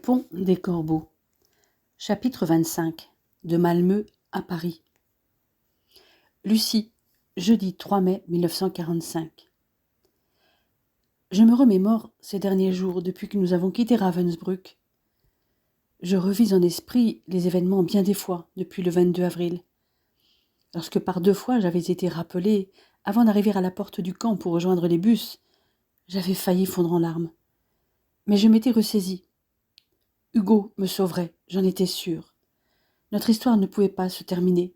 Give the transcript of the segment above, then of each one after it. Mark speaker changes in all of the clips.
Speaker 1: pont des Corbeaux. Chapitre 25. De Malmö à Paris. Lucie, jeudi 3 mai 1945. Je me remémore ces derniers jours depuis que nous avons quitté Ravensbrück. Je revis en esprit les événements bien des fois depuis le 22 avril. Lorsque par 2 fois j'avais été rappelée avant d'arriver à la porte du camp pour rejoindre les bus, j'avais failli fondre en larmes. Mais je m'étais ressaisie. Hugo me sauverait, j'en étais sûre. Notre histoire ne pouvait pas se terminer.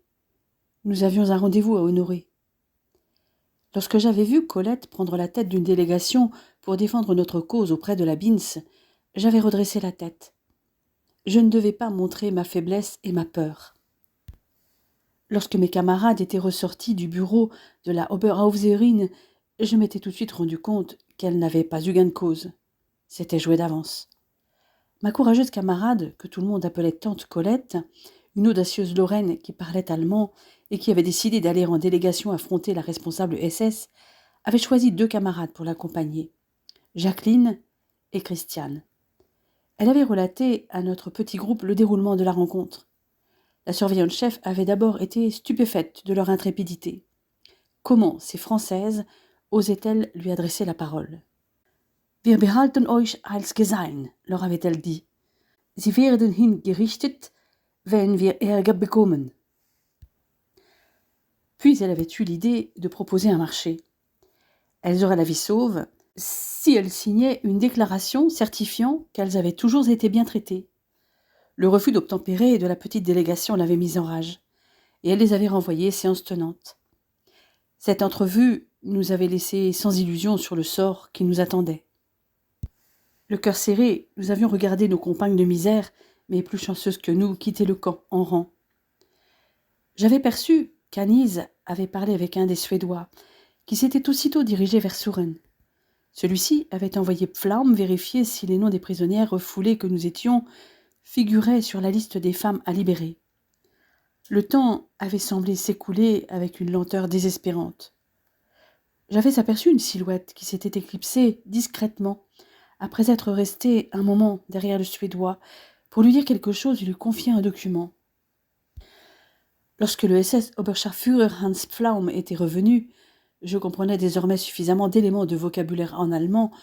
Speaker 1: Nous avions un rendez-vous à honorer. Lorsque j'avais vu Colette prendre la tête d'une délégation pour défendre notre cause auprès de la Binz, j'avais redressé la tête. Je ne devais pas montrer ma faiblesse et ma peur. Lorsque mes camarades étaient ressortis du bureau de la Oberhauserin, je m'étais tout de suite rendu compte qu'elles n'avaient pas eu gain de cause. C'était joué d'avance. Ma courageuse camarade, que tout le monde appelait tante Colette, une audacieuse Lorraine qui parlait allemand et qui avait décidé d'aller en délégation affronter la responsable SS, avait choisi 2 camarades pour l'accompagner, Jacqueline et Christiane. Elle avait relaté à notre petit groupe le déroulement de la rencontre. La surveillante-chef avait d'abord été stupéfaite de leur intrépidité. Comment ces Françaises osaient-elles lui adresser la parole ? Wir behalten euch als Gesein, leur avait-elle dit. Sie werden hingerichtet, wenn wir Ärger bekommen. Puis elle avait eu l'idée de proposer un marché. Elles auraient la vie sauve si elles signaient une déclaration certifiant qu'elles avaient toujours été bien traitées. Le refus d'obtempérer de la petite délégation l'avait mise en rage, et elle les avait renvoyées séance tenante. Cette entrevue nous avait laissé sans illusion sur le sort qui nous attendait. Le cœur serré, nous avions regardé nos compagnes de misère, mais plus chanceuses que nous, quitter le camp en rang. J'avais perçu qu'Anise avait parlé avec un des Suédois, qui s'était aussitôt dirigé vers Suren. Celui-ci avait envoyé Pflaum vérifier si les noms des prisonnières refoulées que nous étions figuraient sur la liste des femmes à libérer. Le temps avait semblé s'écouler avec une lenteur désespérante. J'avais aperçu une silhouette qui s'était éclipsée discrètement, après être resté un moment derrière le Suédois, pour lui dire quelque chose et lui confier un document. Lorsque le SS Oberscharführer Hans Pflaum était revenu, je comprenais désormais suffisamment d'éléments de vocabulaire en allemand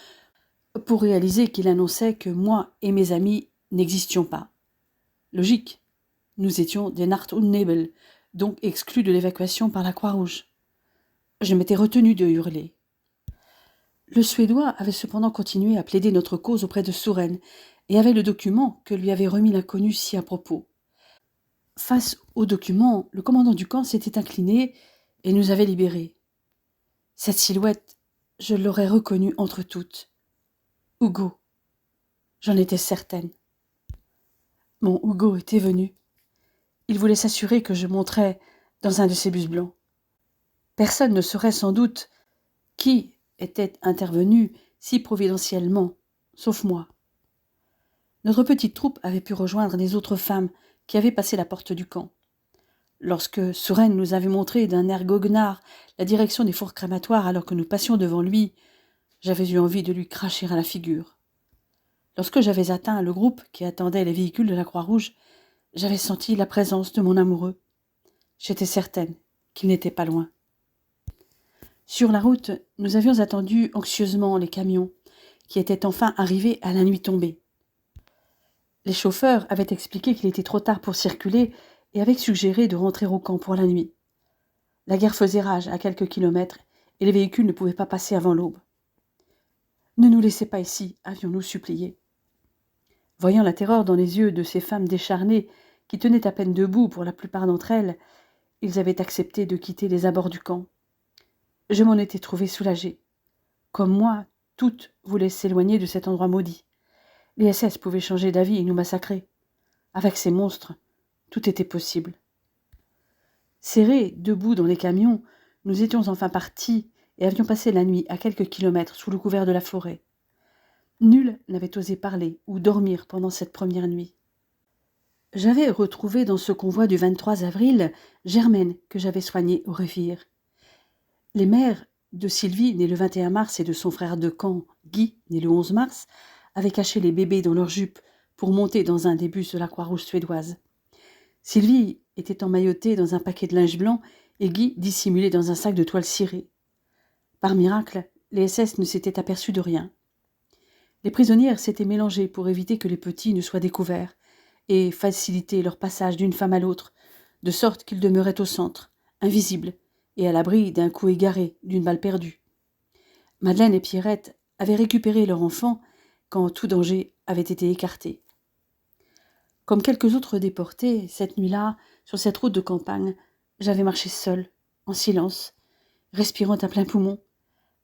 Speaker 1: pour réaliser qu'il annonçait que moi et mes amis n'existions pas. Logique, nous étions des Nacht und Nebel, donc exclus de l'évacuation par la Croix-Rouge. Je m'étais retenu de hurler. Le Suédois avait cependant continué à plaider notre cause auprès de Suren et avait le document que lui avait remis l'inconnu si à propos. Face au document, le commandant du camp s'était incliné et nous avait libérés. Cette silhouette, je l'aurais reconnue entre toutes. Hugo. J'en étais certaine. Mon Hugo était venu. Il voulait s'assurer que je monterais dans un de ces bus blancs. Personne ne saurait sans doute qui était intervenu si providentiellement, sauf moi. Notre petite troupe avait pu rejoindre les autres femmes qui avaient passé la porte du camp. Lorsque Suren nous avait montré d'un air goguenard la direction des fours crématoires alors que nous passions devant lui, j'avais eu envie de lui cracher à la figure. Lorsque j'avais atteint le groupe qui attendait les véhicules de la Croix-Rouge, j'avais senti la présence de mon amoureux. J'étais certaine qu'il n'était pas loin. Sur la route, nous avions attendu anxieusement les camions, qui étaient enfin arrivés à la nuit tombée. Les chauffeurs avaient expliqué qu'il était trop tard pour circuler et avaient suggéré de rentrer au camp pour la nuit. La guerre faisait rage à quelques kilomètres et les véhicules ne pouvaient pas passer avant l'aube. « Ne nous laissez pas ici », avions-nous supplié. Voyant la terreur dans les yeux de ces femmes décharnées qui tenaient à peine debout pour la plupart d'entre elles, ils avaient accepté de quitter les abords du camp. Je m'en étais trouvée soulagée. Comme moi, toutes voulaient s'éloigner de cet endroit maudit. Les SS pouvaient changer d'avis et nous massacrer. Avec ces monstres, tout était possible. Serrés, debout dans les camions, nous étions enfin partis et avions passé la nuit à quelques kilomètres sous le couvert de la forêt. Nul n'avait osé parler ou dormir pendant cette première nuit. J'avais retrouvé dans ce convoi du 23 avril Germaine que j'avais soignée au Révire. Les mères de Sylvie, née le 21 mars, et de son frère de camp, Guy, né le 11 mars, avaient caché les bébés dans leurs jupes pour monter dans un des bus de la Croix-Rouge suédoise. Sylvie était emmaillotée dans un paquet de linge blanc et Guy dissimulé dans un sac de toile cirée. Par miracle, les SS ne s'étaient aperçus de rien. Les prisonnières s'étaient mélangées pour éviter que les petits ne soient découverts et faciliter leur passage d'une femme à l'autre, de sorte qu'ils demeuraient au centre, invisibles et à l'abri d'un coup égaré, d'une balle perdue. Madeleine et Pierrette avaient récupéré leur enfant quand tout danger avait été écarté. Comme quelques autres déportés, cette nuit-là, sur cette route de campagne, j'avais marché seule, en silence, respirant à plein poumon,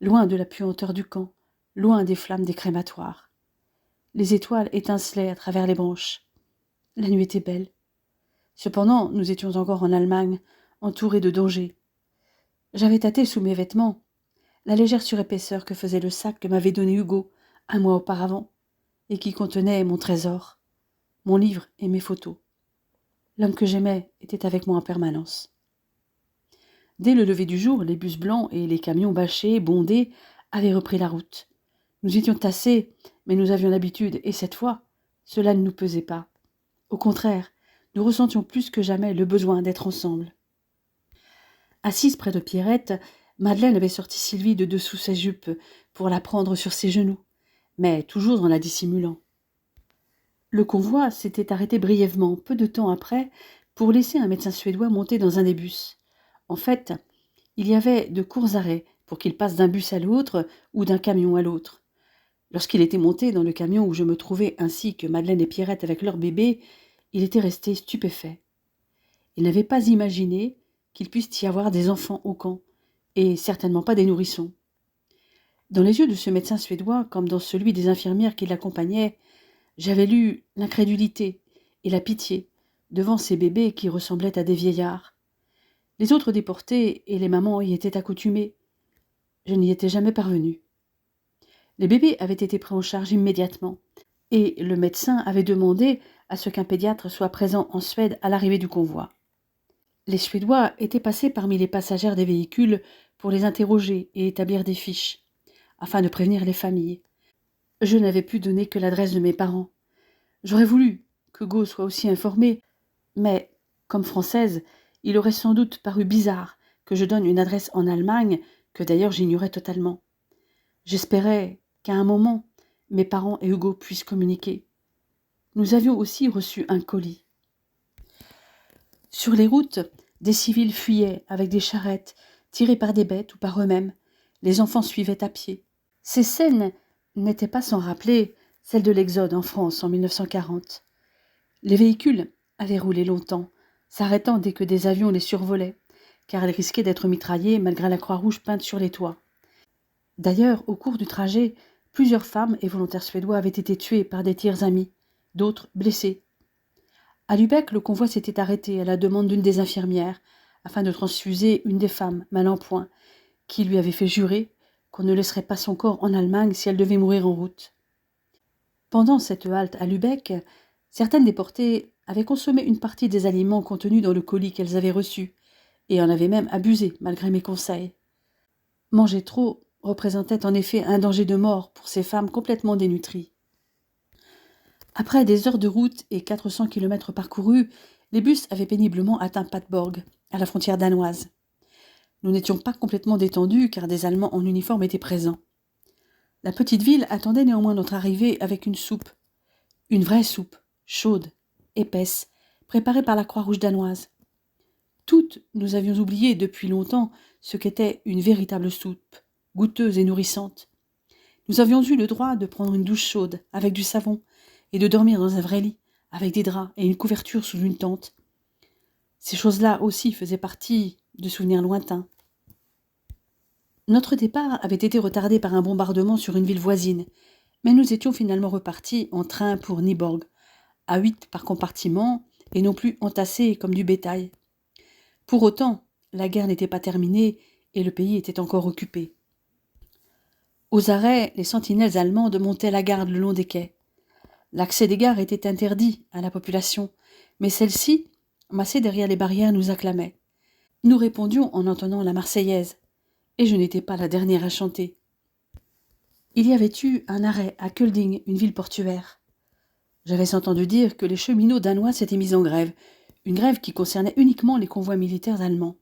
Speaker 1: loin de la puanteur du camp, loin des flammes des crématoires. Les étoiles étincelaient à travers les branches. La nuit était belle. Cependant, nous étions encore en Allemagne, entourés de dangers. J'avais tâté sous mes vêtements la légère surépaisseur que faisait le sac que m'avait donné Hugo un mois auparavant, et qui contenait mon trésor, mon livre et mes photos. L'homme que j'aimais était avec moi en permanence. Dès le lever du jour, les bus blancs et les camions bâchés, bondés, avaient repris la route. Nous étions tassés, mais nous avions l'habitude, et cette fois, cela ne nous pesait pas. Au contraire, nous ressentions plus que jamais le besoin d'être ensemble. Assise près de Pierrette, Madeleine avait sorti Sylvie de dessous sa jupe pour la prendre sur ses genoux, mais toujours en la dissimulant. Le convoi s'était arrêté brièvement, peu de temps après, pour laisser un médecin suédois monter dans un des bus. En fait, il y avait de courts arrêts pour qu'il passe d'un bus à l'autre ou d'un camion à l'autre. Lorsqu'il était monté dans le camion où je me trouvais ainsi que Madeleine et Pierrette avec leur bébé, il était resté stupéfait. Il n'avait pas imaginé qu'il puisse y avoir des enfants au camp, et certainement pas des nourrissons. Dans les yeux de ce médecin suédois, comme dans celui des infirmières qui l'accompagnaient, j'avais lu l'incrédulité et la pitié devant ces bébés qui ressemblaient à des vieillards. Les autres déportés et les mamans y étaient accoutumés. Je n'y étais jamais parvenue. Les bébés avaient été pris en charge immédiatement, et le médecin avait demandé à ce qu'un pédiatre soit présent en Suède à l'arrivée du convoi. Les Suédois étaient passés parmi les passagères des véhicules pour les interroger et établir des fiches, afin de prévenir les familles. Je n'avais pu donner que l'adresse de mes parents. J'aurais voulu que Hugo soit aussi informé, mais, comme française, il aurait sans doute paru bizarre que je donne une adresse en Allemagne que d'ailleurs j'ignorais totalement. J'espérais qu'à un moment, mes parents et Hugo puissent communiquer. Nous avions aussi reçu un colis. Sur les routes, des civils fuyaient avec des charrettes, tirés par des bêtes ou par eux-mêmes. Les enfants suivaient à pied. Ces scènes n'étaient pas sans rappeler celles de l'Exode en France en 1940. Les véhicules avaient roulé longtemps, s'arrêtant dès que des avions les survolaient, car ils risquaient d'être mitraillés malgré la Croix-Rouge peinte sur les toits. D'ailleurs, au cours du trajet, plusieurs femmes et volontaires suédois avaient été tués par des tirs amis, d'autres blessés. À Lübeck, le convoi s'était arrêté à la demande d'une des infirmières, afin de transfuser une des femmes, mal en point, qui lui avait fait jurer qu'on ne laisserait pas son corps en Allemagne si elle devait mourir en route. Pendant cette halte à Lübeck, certaines déportées avaient consommé une partie des aliments contenus dans le colis qu'elles avaient reçu, et en avaient même abusé malgré mes conseils. Manger trop représentait en effet un danger de mort pour ces femmes complètement dénutries. Après des heures de route et 400 kilomètres parcourus, les bus avaient péniblement atteint Paderborn, à la frontière danoise. Nous n'étions pas complètement détendus car des Allemands en uniforme étaient présents. La petite ville attendait néanmoins notre arrivée avec une soupe. Une vraie soupe, chaude, épaisse, préparée par la Croix-Rouge danoise. Toutes, nous avions oublié depuis longtemps ce qu'était une véritable soupe, goûteuse et nourrissante. Nous avions eu le droit de prendre une douche chaude avec du savon et de dormir dans un vrai lit, avec des draps et une couverture sous une tente. Ces choses-là aussi faisaient partie de souvenirs lointains. Notre départ avait été retardé par un bombardement sur une ville voisine, mais nous étions finalement repartis en train pour Nyborg, à 8 par compartiment et non plus entassés comme du bétail. Pour autant, la guerre n'était pas terminée et le pays était encore occupé. Aux arrêts, les sentinelles allemandes montaient la garde le long des quais. L'accès des gares était interdit à la population, mais celle-ci, massée derrière les barrières, nous acclamait. Nous répondions en entonnant la Marseillaise, et je n'étais pas la dernière à chanter. Il y avait eu un arrêt à Kölding, une ville portuaire. J'avais entendu dire que les cheminots danois s'étaient mis en grève, une grève qui concernait uniquement les convois militaires allemands.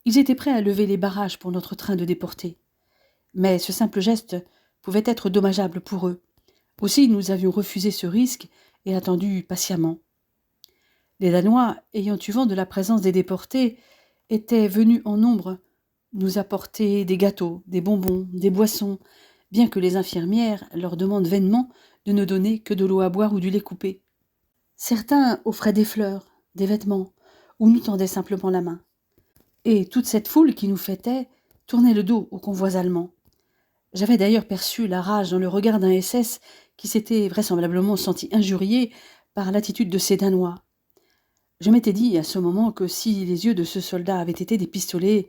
Speaker 1: Ils étaient prêts à lever les barrages pour notre train de déportés. Mais ce simple geste pouvait être dommageable pour eux. Aussi nous avions refusé ce risque et attendu patiemment. Les Danois, ayant eu vent de la présence des déportés, étaient venus en nombre nous apporter des gâteaux, des bonbons, des boissons, bien que les infirmières leur demandent vainement de ne donner que de l'eau à boire ou du lait coupé. Certains offraient des fleurs, des vêtements, ou nous tendaient simplement la main. Et toute cette foule qui nous fêtait tournait le dos aux convois allemands. J'avais d'ailleurs perçu la rage dans le regard d'un SS qui s'était vraisemblablement senti injurié par l'attitude de ces Danois. Je m'étais dit à ce moment que si les yeux de ce soldat avaient été des pistolets,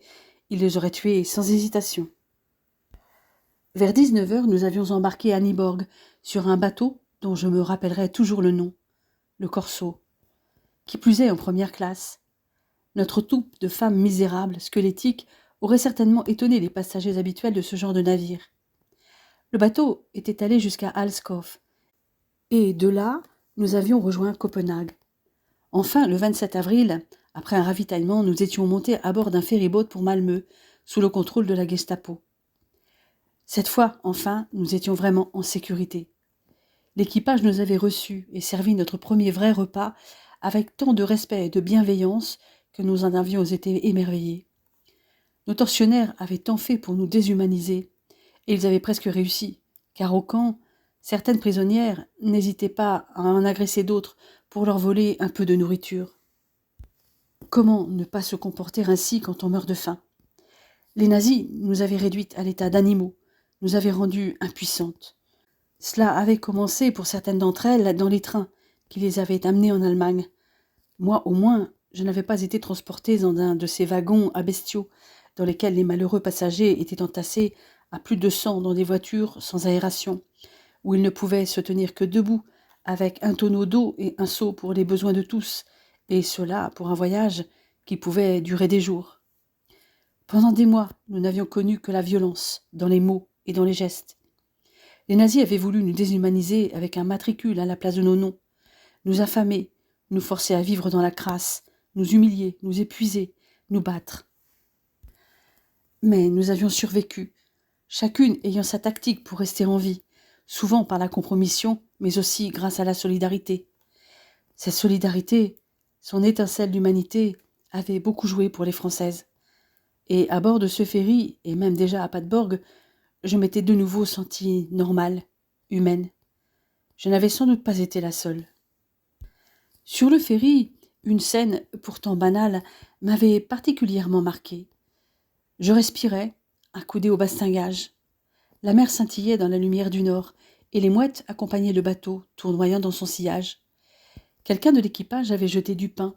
Speaker 1: il les aurait tués sans hésitation. Vers 19h, nous avions embarqué à Nyborg sur un bateau dont je me rappellerai toujours le nom, le Corso, qui plus est en première classe. Notre troupe de femmes misérables, squelettiques, aurait certainement étonné les passagers habituels de ce genre de navire. Le bateau était allé jusqu'à Alskov, et de là, nous avions rejoint Copenhague. Enfin, le 27 avril, après un ravitaillement, nous étions montés à bord d'un ferry-boat pour Malmö, sous le contrôle de la Gestapo. Cette fois, enfin, nous étions vraiment en sécurité. L'équipage nous avait reçus et servi notre premier vrai repas avec tant de respect et de bienveillance que nous en avions été émerveillés. Nos tortionnaires avaient tant fait pour nous déshumaniser, et ils avaient presque réussi, car au camp, certaines prisonnières n'hésitaient pas à en agresser d'autres pour leur voler un peu de nourriture. Comment ne pas se comporter ainsi quand on meurt de faim? Les nazis nous avaient réduites à l'état d'animaux, nous avaient rendues impuissantes. Cela avait commencé pour certaines d'entre elles dans les trains qui les avaient amenées en Allemagne. Moi, au moins, je n'avais pas été transportée dans un de ces wagons à bestiaux dans lesquels les malheureux passagers étaient entassés à plus de 100 dans des voitures sans aération, où ils ne pouvaient se tenir que debout, avec un tonneau d'eau et un seau pour les besoins de tous, et cela pour un voyage qui pouvait durer des jours. Pendant des mois, nous n'avions connu que la violence, dans les mots et dans les gestes. Les nazis avaient voulu nous déshumaniser avec un matricule à la place de nos noms, nous affamer, nous forcer à vivre dans la crasse, nous humilier, nous épuiser, nous battre. Mais nous avions survécu, chacune ayant sa tactique pour rester en vie, souvent par la compromission, mais aussi grâce à la solidarité. Cette solidarité, son étincelle d'humanité, avait beaucoup joué pour les Françaises. Et à bord de ce ferry, et même déjà à Padborg, je m'étais de nouveau sentie normale, humaine. Je n'avais sans doute pas été la seule. Sur le ferry, une scène, pourtant banale, m'avait particulièrement marquée. Je respirais, accoudé au bastingage. La mer scintillait dans la lumière du nord, et les mouettes accompagnaient le bateau, tournoyant dans son sillage. Quelqu'un de l'équipage avait jeté du pain,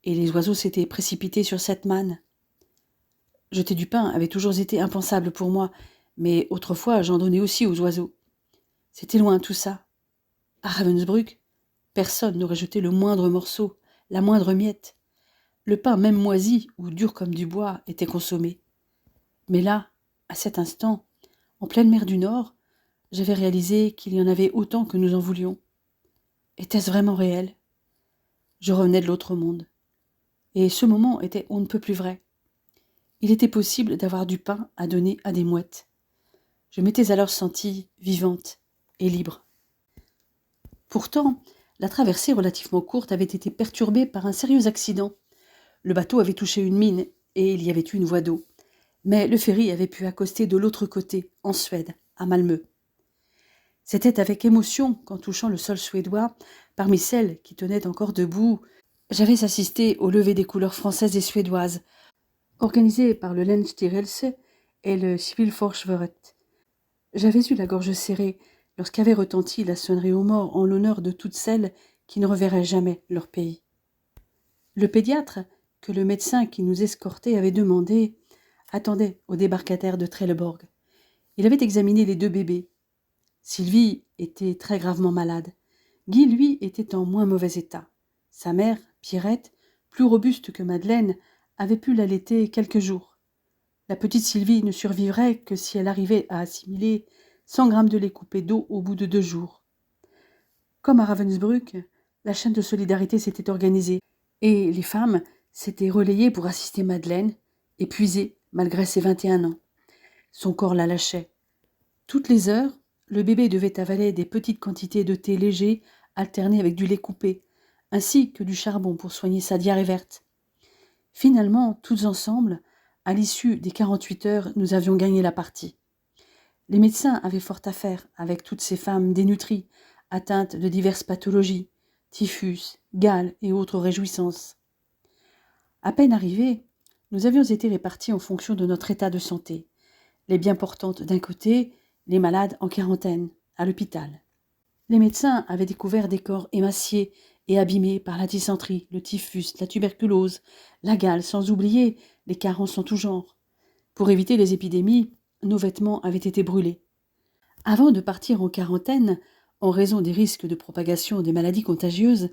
Speaker 1: et les oiseaux s'étaient précipités sur cette manne. Jeter du pain avait toujours été impensable pour moi, mais autrefois j'en donnais aussi aux oiseaux. C'était loin tout ça. À Ravensbrück, personne n'aurait jeté le moindre morceau, la moindre miette. Le pain même moisi ou dur comme du bois était consommé. Mais là, à cet instant, en pleine mer du Nord, j'avais réalisé qu'il y en avait autant que nous en voulions. Était-ce vraiment réel? Je revenais de l'autre monde. Et ce moment était on ne peut plus vrai. Il était possible d'avoir du pain à donner à des mouettes. Je m'étais alors sentie vivante et libre. Pourtant, la traversée relativement courte avait été perturbée par un sérieux accident. Le bateau avait touché une mine et il y avait eu une voie d'eau. Mais le ferry avait pu accoster de l'autre côté, en Suède, à Malmö. C'était avec émotion qu'en touchant le sol suédois, parmi celles qui tenaient encore debout, j'avais assisté au lever des couleurs françaises et suédoises, organisé par le Länsstyrelse et le Civilförsvaret. J'avais eu la gorge serrée lorsqu'avait retenti la sonnerie aux morts en l'honneur de toutes celles qui ne reverraient jamais leur pays. Le pédiatre, que le médecin qui nous escortait avait demandé, attendait au débarcadère de Trelleborg. Il avait examiné les 2 bébés. Sylvie était très gravement malade. Guy, lui, était en moins mauvais état. Sa mère, Pierrette, plus robuste que Madeleine, avait pu l'allaiter quelques jours. La petite Sylvie ne survivrait que si elle arrivait à assimiler 100 grammes de lait coupé d'eau au bout de 2 jours. Comme à Ravensbrück, la chaîne de solidarité s'était organisée et les femmes s'étaient relayées pour assister Madeleine, épuisée malgré ses 21 ans. Son corps la lâchait. Toutes les heures, le bébé devait avaler des petites quantités de thé léger alterné avec du lait coupé, ainsi que du charbon pour soigner sa diarrhée verte. Finalement, toutes ensemble, à l'issue des 48 heures, nous avions gagné la partie. Les médecins avaient fort à faire avec toutes ces femmes dénutries, atteintes de diverses pathologies, typhus, gale et autres réjouissances. À peine arrivés, nous avions été répartis en fonction de notre état de santé. Les bien portantes d'un côté, les malades en quarantaine, à l'hôpital. Les médecins avaient découvert des corps émaciés et abîmés par la dysenterie, le typhus, la tuberculose, la gale, sans oublier les carences en tout genre. Pour éviter les épidémies, nos vêtements avaient été brûlés. Avant de partir en quarantaine, en raison des risques de propagation des maladies contagieuses,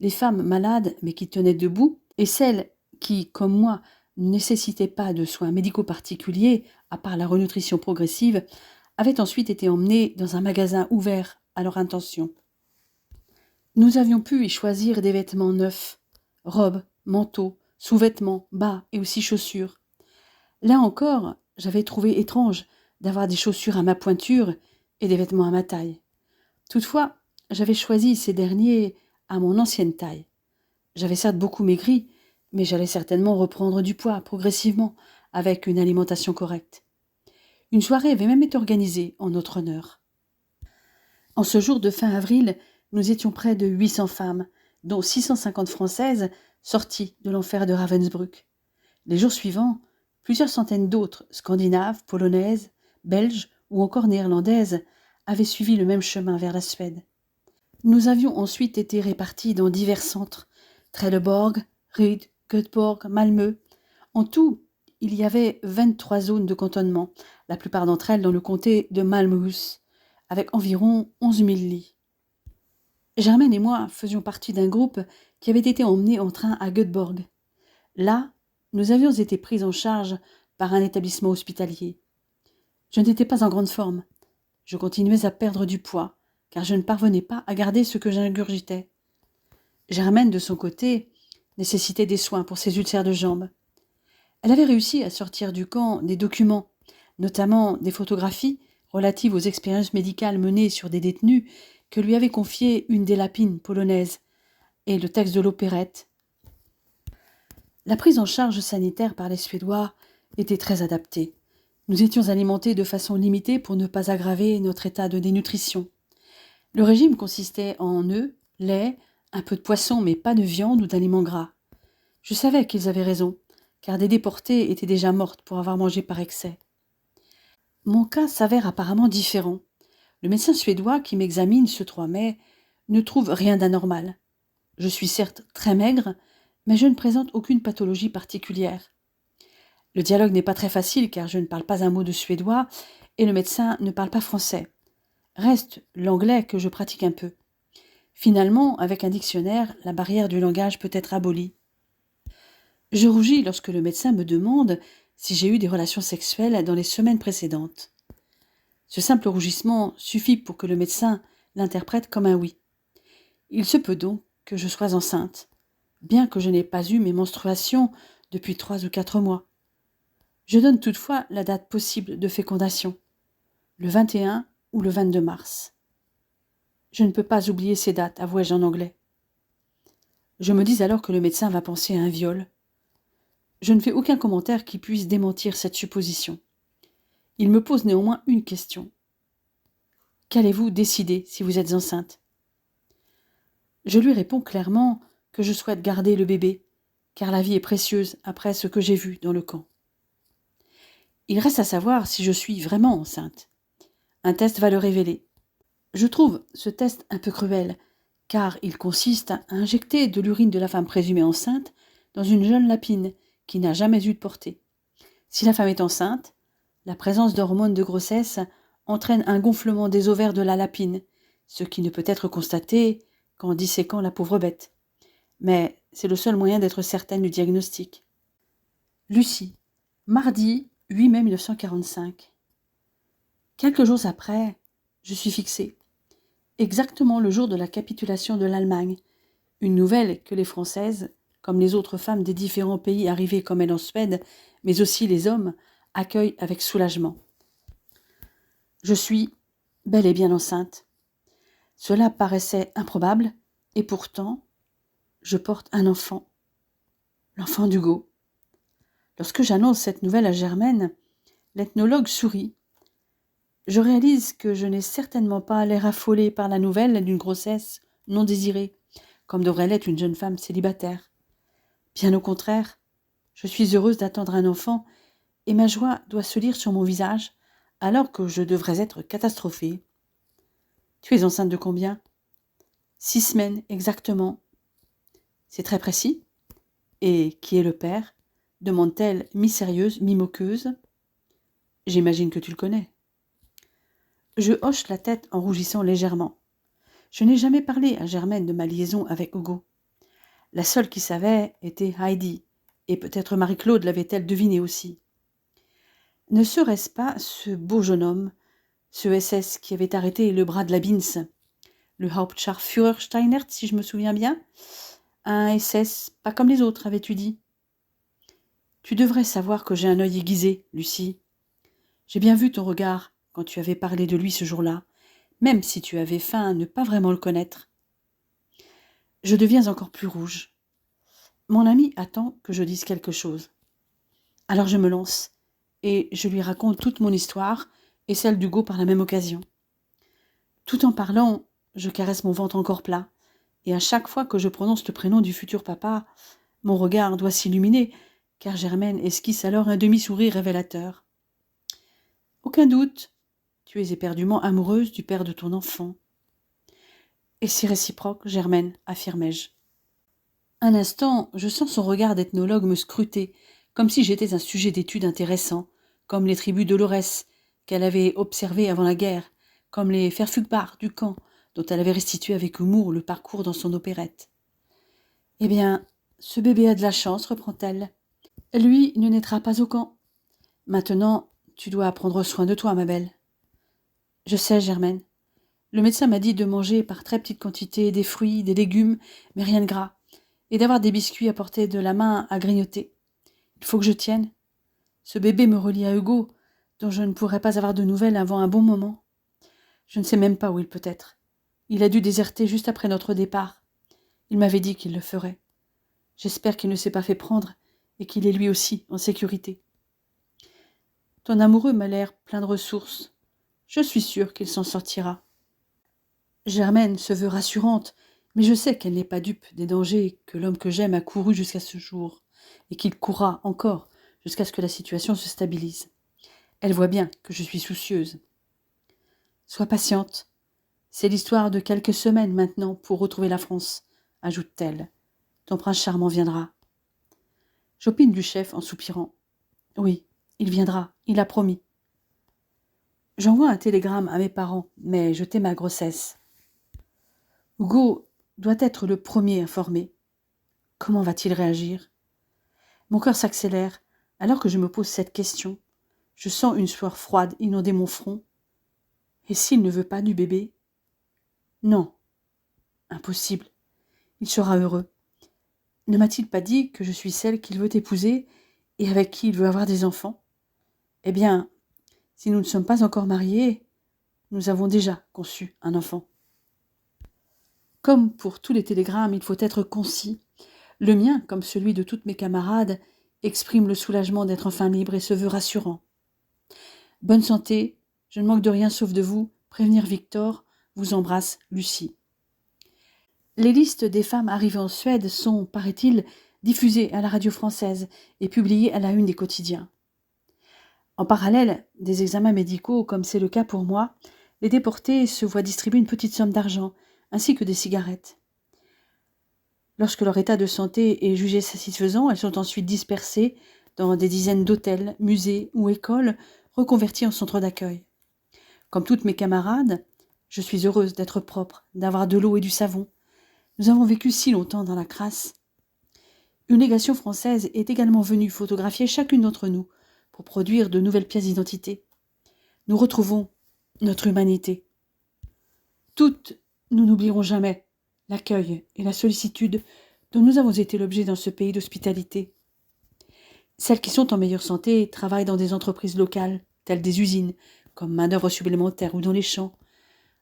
Speaker 1: les femmes malades mais qui tenaient debout, et celles qui, comme moi, ne nécessitaient pas de soins médicaux particuliers, à part la renutrition progressive, avaient ensuite été emmenées dans un magasin ouvert à leur intention. Nous avions pu y choisir des vêtements neufs, robes, manteaux, sous-vêtements, bas et aussi chaussures. Là encore, j'avais trouvé étrange d'avoir des chaussures à ma pointure et des vêtements à ma taille. Toutefois, j'avais choisi ces derniers à mon ancienne taille. J'avais certes beaucoup maigri, mais j'allais certainement reprendre du poids progressivement avec une alimentation correcte. Une soirée avait même été organisée en notre honneur. En ce jour de fin avril, nous étions près de 800 femmes, dont 650 françaises sorties de l'enfer de Ravensbrück. Les jours suivants, plusieurs centaines d'autres, scandinaves, polonaises, belges ou encore néerlandaises, avaient suivi le même chemin vers la Suède. Nous avions ensuite été répartis dans divers centres, Trelleborg, Rüd, Göteborg, Malmö. En tout, il y avait 23 zones de cantonnement, la plupart d'entre elles dans le comté de Malmöhus, avec environ 11 000 lits. Germaine et moi faisions partie d'un groupe qui avait été emmené en train à Göteborg. Là, nous avions été pris en charge par un établissement hospitalier. Je n'étais pas en grande forme. Je continuais à perdre du poids, car je ne parvenais pas à garder ce que j'ingurgitais. Germaine, de son côté, nécessitait des soins pour ses ulcères de jambes. Elle avait réussi à sortir du camp des documents, notamment des photographies relatives aux expériences médicales menées sur des détenus que lui avait confié une des lapines polonaises, et le texte de l'opérette. La prise en charge sanitaire par les Suédois était très adaptée. Nous étions alimentés de façon limitée pour ne pas aggraver notre état de dénutrition. Le régime consistait en œufs, lait, un peu de poisson mais pas de viande ou d'aliments gras. Je savais qu'ils avaient raison, car des déportées étaient déjà mortes pour avoir mangé par excès. Mon cas s'avère apparemment différent. Le médecin suédois qui m'examine ce 3 mai ne trouve rien d'anormal. Je suis certes très maigre, mais je ne présente aucune pathologie particulière. Le dialogue n'est pas très facile car je ne parle pas un mot de suédois et le médecin ne parle pas français. Reste l'anglais que je pratique un peu. Finalement, avec un dictionnaire, la barrière du langage peut être abolie. Je rougis lorsque le médecin me demande si j'ai eu des relations sexuelles dans les semaines précédentes. Ce simple rougissement suffit pour que le médecin l'interprète comme un oui. Il se peut donc que je sois enceinte, bien que je n'ai pas eu mes menstruations depuis 3 ou 4 mois. Je donne toutefois la date possible de fécondation, le 21 ou le 22 mars. Je ne peux pas oublier ces dates, avouai-je en anglais. Je me dis alors que le médecin va penser à un viol. Je ne fais aucun commentaire qui puisse démentir cette supposition. Il me pose néanmoins une question. Qu'allez-vous décider si vous êtes enceinte ? Je lui réponds clairement que je souhaite garder le bébé, car la vie est précieuse après ce que j'ai vu dans le camp. Il reste à savoir si je suis vraiment enceinte. Un test va le révéler. Je trouve ce test un peu cruel, car il consiste à injecter de l'urine de la femme présumée enceinte dans une jeune lapine qui n'a jamais eu de portée. Si la femme est enceinte, la présence d'hormones de grossesse entraîne un gonflement des ovaires de la lapine, ce qui ne peut être constaté qu'en disséquant la pauvre bête. Mais c'est le seul moyen d'être certaine du diagnostic. Lucie, mardi 8 mai 1945. Quelques jours après, je suis fixée. exactement le jour de la capitulation de l'Allemagne, une nouvelle que les Françaises, comme les autres femmes des différents pays arrivés comme elle en Suède, mais aussi les hommes, accueillent avec soulagement. Je suis bel et bien enceinte. Cela paraissait improbable, et pourtant, je porte un enfant, l'enfant d'Hugo. Lorsque j'annonce cette nouvelle à Germaine, l'ethnologue sourit. Je réalise que je n'ai certainement pas l'air affolée par la nouvelle d'une grossesse non désirée, comme devrait l'être une jeune femme célibataire. Bien au contraire, je suis heureuse d'attendre un enfant, et ma joie doit se lire sur mon visage, alors que je devrais être catastrophée. Tu es enceinte de combien ? 6 semaines exactement. C'est très précis. Et qui est le père ? Demande-t-elle, mi-sérieuse, mi-moqueuse. J'imagine que tu le connais. Je hoche la tête en rougissant légèrement. Je n'ai jamais parlé à Germaine de ma liaison avec Hugo. La seule qui savait était Heidi, et peut-être Marie-Claude l'avait-elle deviné aussi. Ne serait-ce pas ce beau jeune homme, ce SS qui avait arrêté le bras de la Binz, le Hauptscharführer Steinert, si je me souviens bien, un SS pas comme les autres, avais-tu dit ? Tu devrais savoir que j'ai un œil aiguisé, Lucie. J'ai bien vu ton regard quand tu avais parlé de lui ce jour-là, même si tu avais feint à ne pas vraiment le connaître. Je deviens encore plus rouge. Mon ami attend que je dise quelque chose. Alors je me lance, et je lui raconte toute mon histoire, et celle d'Hugo par la même occasion. Tout en parlant, je caresse mon ventre encore plat, et à chaque fois que je prononce le prénom du futur papa, mon regard doit s'illuminer, car Germaine esquisse alors un demi-sourire révélateur. Aucun doute, tu es éperdument amoureuse du père de ton enfant. Et c'est réciproque, Germaine, affirmai-je. Un instant, je sens son regard d'ethnologue me scruter, comme si j'étais un sujet d'étude intéressant, comme les tribus Dolores qu'elle avait observées avant la guerre, comme les Verfügbar du camp, dont elle avait restitué avec humour le parcours dans son opérette. « Eh bien, ce bébé a de la chance, reprend-elle. Lui ne naîtra pas au camp. Maintenant, tu dois prendre soin de toi, ma belle. » Je sais, Germaine. Le médecin m'a dit de manger par très petite quantité des fruits, des légumes, mais rien de gras, et d'avoir des biscuits à portée de la main à grignoter. Il faut que je tienne. Ce bébé me relie à Hugo, dont je ne pourrai pas avoir de nouvelles avant un bon moment. Je ne sais même pas où il peut être. Il a dû déserter juste après notre départ. Il m'avait dit qu'il le ferait. J'espère qu'il ne s'est pas fait prendre et qu'il est lui aussi en sécurité. Ton amoureux m'a l'air plein de ressources. Je suis sûre qu'il s'en sortira. Germaine se veut rassurante, mais je sais qu'elle n'est pas dupe des dangers que l'homme que j'aime a couru jusqu'à ce jour, et qu'il courra encore jusqu'à ce que la situation se stabilise. Elle voit bien que je suis soucieuse. Sois patiente. C'est l'histoire de quelques semaines maintenant pour retrouver la France, ajoute-t-elle. Ton prince charmant viendra. J'opine du chef en soupirant. Oui, il viendra, il a promis. J'envoie un télégramme à mes parents, mais je tais ma grossesse. Hugo doit être le premier informé. Comment va-t-il réagir ? Mon cœur s'accélère alors que je me pose cette question. Je sens une sueur froide inonder mon front. Et s'il ne veut pas du bébé ? Non. Impossible. Il sera heureux. Ne m'a-t-il pas dit que je suis celle qu'il veut épouser et avec qui il veut avoir des enfants ? Eh bien, si nous ne sommes pas encore mariés, nous avons déjà conçu un enfant. Comme pour tous les télégrammes, il faut être concis. Le mien, comme celui de toutes mes camarades, exprime le soulagement d'être enfin libre et se veut rassurant. Bonne santé, je ne manque de rien sauf de vous, prévenir Victor, vous embrasse Lucie. Les listes des femmes arrivées en Suède sont, paraît-il, diffusées à la radio française et publiées à la une des quotidiens. En parallèle des examens médicaux, comme c'est le cas pour moi, les déportés se voient distribuer une petite somme d'argent, ainsi que des cigarettes. Lorsque leur état de santé est jugé satisfaisant, elles sont ensuite dispersées dans des dizaines d'hôtels, musées ou écoles reconvertis en centres d'accueil. Comme toutes mes camarades, je suis heureuse d'être propre, d'avoir de l'eau et du savon. Nous avons vécu si longtemps dans la crasse. Une légation française est également venue photographier chacune d'entre nous pour produire de nouvelles pièces d'identité. Nous retrouvons notre humanité. Toutes Nous n'oublierons jamais l'accueil et la sollicitude dont nous avons été l'objet dans ce pays d'hospitalité. Celles qui sont en meilleure santé travaillent dans des entreprises locales, telles des usines, comme main-d'œuvre supplémentaire ou dans les champs.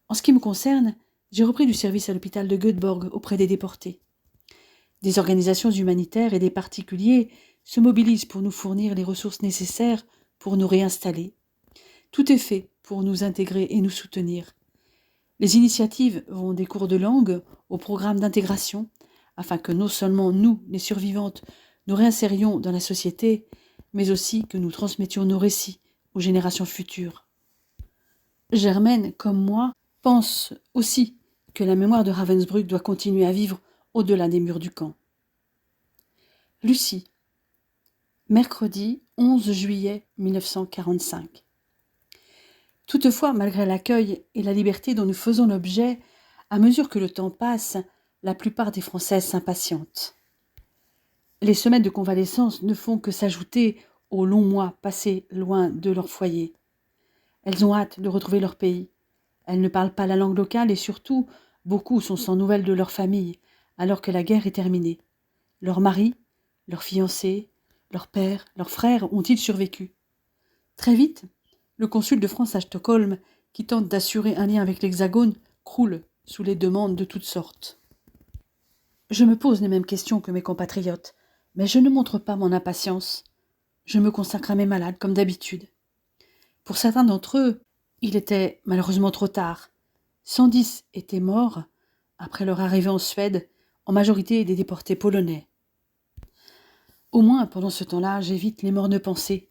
Speaker 1: En ce qui me concerne, j'ai repris du service à l'hôpital de Göteborg auprès des déportés. Des organisations humanitaires et des particuliers se mobilisent pour nous fournir les ressources nécessaires pour nous réinstaller. Tout est fait pour nous intégrer et nous soutenir. Les initiatives vont des cours de langue au programme d'intégration, afin que non seulement nous, les survivantes, nous réinsérions dans la société, mais aussi que nous transmettions nos récits aux générations futures. Germaine, comme moi, pense aussi que la mémoire de Ravensbrück doit continuer à vivre au-delà des murs du camp. Lucie, mercredi 11 juillet 1945. Toutefois, malgré l'accueil et la liberté dont nous faisons l'objet, à mesure que le temps passe, la plupart des Françaises s'impatientent. Les semaines de convalescence ne font que s'ajouter aux longs mois passés loin de leur foyer. Elles ont hâte de retrouver leur pays. Elles ne parlent pas la langue locale et surtout, beaucoup sont sans nouvelles de leur famille, alors que la guerre est terminée. Leurs maris, leurs fiancés, leurs pères, leurs frères ont-ils survécu? Très vite, le consul de France à Stockholm, qui tente d'assurer un lien avec l'Hexagone, croule sous les demandes de toutes sortes. Je me pose les mêmes questions que mes compatriotes, mais je ne montre pas mon impatience. Je me consacre à mes malades comme d'habitude. Pour certains d'entre eux, il était malheureusement trop tard. 110 étaient morts après leur arrivée en Suède, en majorité des déportés polonais. Au moins, pendant ce temps-là, j'évite les mornes pensées.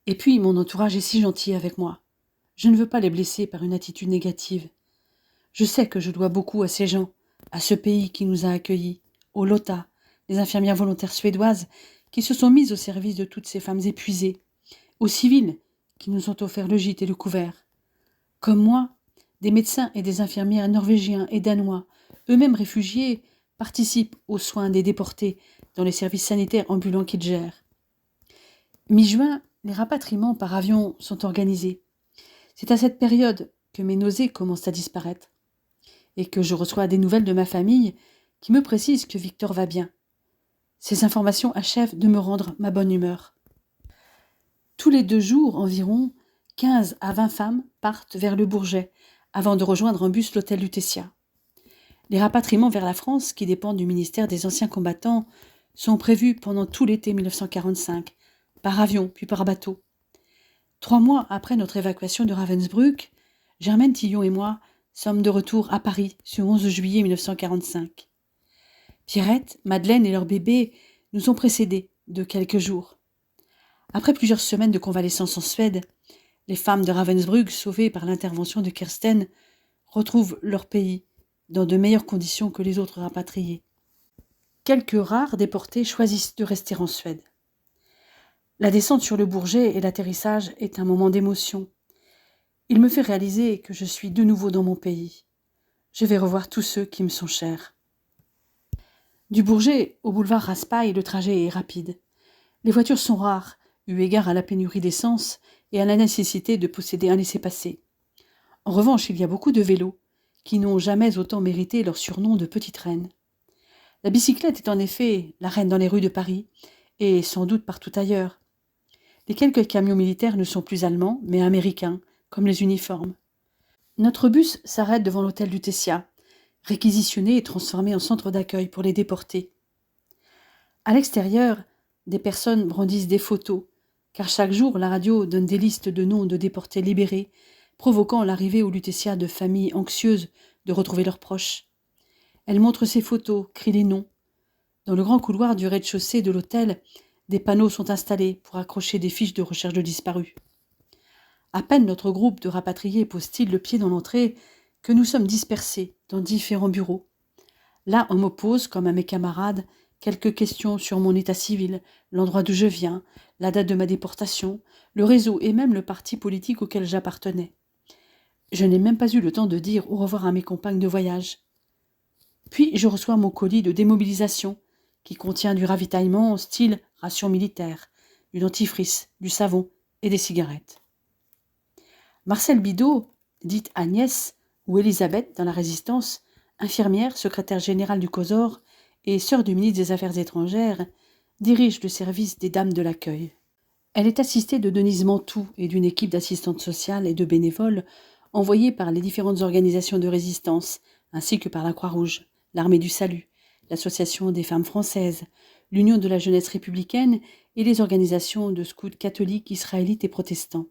Speaker 1: Et puis, mon entourage est si gentil avec moi. Je ne veux pas les blesser par une attitude négative. Je sais que je dois beaucoup à ces gens, à ce pays qui nous a accueillis, aux Lotta, les infirmières volontaires suédoises qui se sont mises au service de toutes ces femmes épuisées, aux civils qui nous ont offert le gîte et le couvert. Comme moi, des médecins et des infirmières norvégiens et danois, eux-mêmes réfugiés, participent aux soins des déportés dans les services sanitaires ambulants qu'ils gèrent. Mi-juin, les rapatriements par avion sont organisés. C'est à cette période que mes nausées commencent à disparaître et que je reçois des nouvelles de ma famille qui me précisent que Victor va bien. Ces informations achèvent de me rendre ma bonne humeur. Tous les 2 jours environ, 15 à 20 femmes partent vers le Bourget avant de rejoindre en bus l'hôtel Lutetia. Les rapatriements vers la France, qui dépendent du ministère des Anciens Combattants, sont prévus pendant tout l'été 1945, par avion puis par bateau. 3 mois après notre évacuation de Ravensbrück, Germaine Tillon et moi sommes de retour à Paris ce 11 juillet 1945. Pierrette, Madeleine et leur bébé nous ont précédés de quelques jours. Après plusieurs semaines de convalescence en Suède, les femmes de Ravensbrück, sauvées par l'intervention de Kirsten, retrouvent leur pays dans de meilleures conditions que les autres rapatriés. Quelques rares déportés choisissent de rester en Suède. La descente sur le Bourget et l'atterrissage est un moment d'émotion. Il me fait réaliser que je suis de nouveau dans mon pays. Je vais revoir tous ceux qui me sont chers. Du Bourget au boulevard Raspail, le trajet est rapide. Les voitures sont rares, eu égard à la pénurie d'essence et à la nécessité de posséder un laissez-passer. En revanche, il y a beaucoup de vélos, qui n'ont jamais autant mérité leur surnom de petite reine. La bicyclette est en effet la reine dans les rues de Paris, et sans doute partout ailleurs. Les quelques camions militaires ne sont plus allemands, mais américains, comme les uniformes. Notre bus s'arrête devant l'hôtel Lutetia, réquisitionné et transformé en centre d'accueil pour les déportés. À l'extérieur, des personnes brandissent des photos, car chaque jour la radio donne des listes de noms de déportés libérés, provoquant l'arrivée au Lutetia de familles anxieuses de retrouver leurs proches. Elle montre ces photos, crie les noms. Dans le grand couloir du rez-de-chaussée de l'hôtel, des panneaux sont installés pour accrocher des fiches de recherche de disparus. À peine notre groupe de rapatriés pose-t-il le pied dans l'entrée que nous sommes dispersés dans différents bureaux. Là, on me pose, comme à mes camarades, quelques questions sur mon état civil, l'endroit d'où je viens, la date de ma déportation, le réseau et même le parti politique auquel j'appartenais. Je n'ai même pas eu le temps de dire au revoir à mes compagnes de voyage. Puis je reçois mon colis de démobilisation, qui contient du ravitaillement style ration militaire, du dentifrice, du savon et des cigarettes. Marcel Bidot, dite Agnès, où Elisabeth, dans la Résistance, infirmière, secrétaire générale du COSOR et sœur du ministre des Affaires étrangères, dirige le service des dames de l'accueil. Elle est assistée de Denise Mantoux et d'une équipe d'assistantes sociales et de bénévoles envoyés par les différentes organisations de résistance, ainsi que par la Croix-Rouge, l'Armée du Salut, l'Association des femmes françaises, l'Union de la jeunesse républicaine et les organisations de scouts catholiques, israélites et protestants.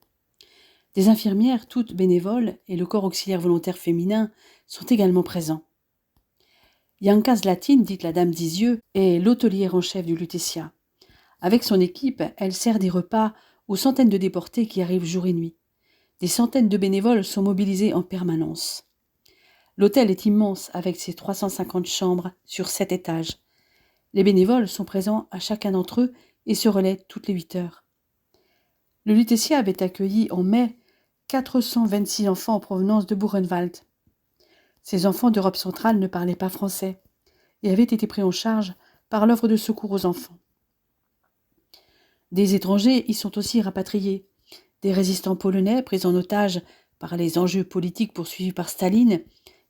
Speaker 1: Des infirmières, toutes bénévoles, et le corps auxiliaire volontaire féminin sont également présents. Yanka Zlatine, dite la Dame d'Isieux, est l'hôtelière en chef du Lutetia. Avec son équipe, elle sert des repas aux centaines de déportés qui arrivent jour et nuit. Des centaines de bénévoles sont mobilisés en permanence. L'hôtel est immense avec ses 350 chambres sur 7 étages. Les bénévoles sont présents à chacun d'entre eux et se relaient toutes les 8 heures. Le Lutetia avait accueilli en mai 426 enfants en provenance de Buchenwald. Ces enfants d'Europe centrale ne parlaient pas français et avaient été pris en charge par l'œuvre de secours aux enfants. Des étrangers y sont aussi rapatriés, des résistants polonais pris en otage par les enjeux politiques poursuivis par Staline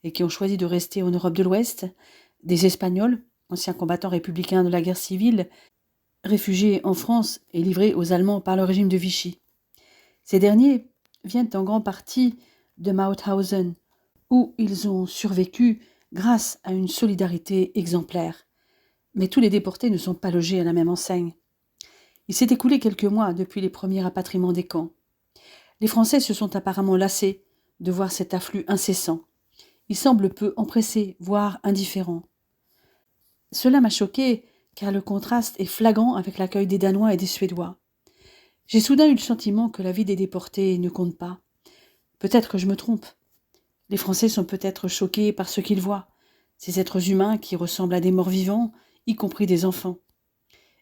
Speaker 1: et qui ont choisi de rester en Europe de l'Ouest, des Espagnols, anciens combattants républicains de la guerre civile, réfugiés en France et livrés aux Allemands par le régime de Vichy. Ces derniers viennent en grande partie de Mauthausen, où ils ont survécu grâce à une solidarité exemplaire. Mais tous les déportés ne sont pas logés à la même enseigne. Il s'est écoulé quelques mois depuis les premiers rapatriements des camps. Les Français se sont apparemment lassés de voir cet afflux incessant. Ils semblent peu empressés, voire indifférents. Cela m'a choqué, car le contraste est flagrant avec l'accueil des Danois et des Suédois. J'ai soudain eu le sentiment que la vie des déportés ne compte pas. Peut-être que je me trompe. Les Français sont peut-être choqués par ce qu'ils voient, ces êtres humains qui ressemblent à des morts vivants, y compris des enfants.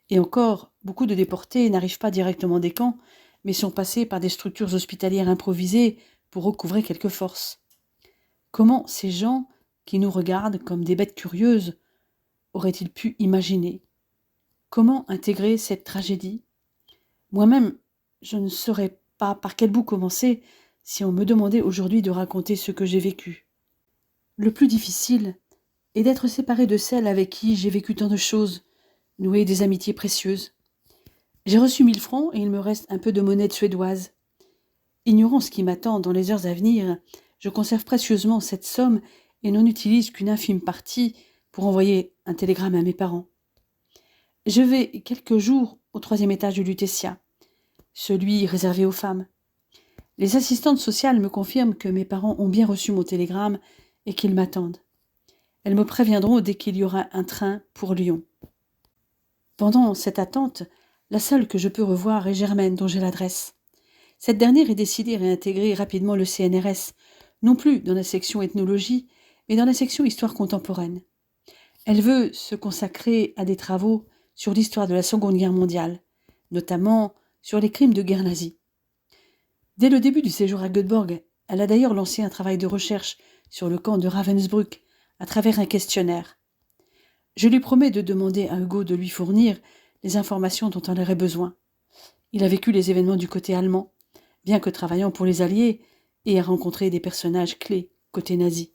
Speaker 1: Et encore, beaucoup de déportés n'arrivent pas directement des camps, mais sont passés par des structures hospitalières improvisées pour recouvrer quelques forces. Comment ces gens, qui nous regardent comme des bêtes curieuses, auraient-ils pu imaginer? Comment intégrer cette tragédie? Moi-même, je ne saurais pas par quel bout commencer si on me demandait aujourd'hui de raconter ce que j'ai vécu. Le plus difficile est d'être séparé de celle avec qui j'ai vécu tant de choses, noué des amitiés précieuses. J'ai reçu 1000 francs et il me reste un peu de monnaie suédoise. Ignorant ce qui m'attend dans les heures à venir, je conserve précieusement cette somme et n'en utilise qu'une infime partie pour envoyer un télégramme à mes parents. Je vais quelques jours au 3e étage du Lutetia, celui réservé aux femmes. Les assistantes sociales me confirment que mes parents ont bien reçu mon télégramme et qu'ils m'attendent. Elles me préviendront dès qu'il y aura un train pour Lyon. Pendant cette attente, la seule que je peux revoir est Germaine, dont j'ai l'adresse. Cette dernière est décidée à réintégrer rapidement le CNRS, non plus dans la section ethnologie, mais dans la section histoire contemporaine. Elle veut se consacrer à des travaux sur l'histoire de la Seconde Guerre mondiale, notamment sur les crimes de guerre nazis. Dès le début du séjour à Göteborg, elle a d'ailleurs lancé un travail de recherche sur le camp de Ravensbrück à travers un questionnaire. Je lui promets de demander à Hugo de lui fournir les informations dont elle aurait besoin. Il a vécu les événements du côté allemand, bien que travaillant pour les Alliés, et a rencontré des personnages clés côté nazi.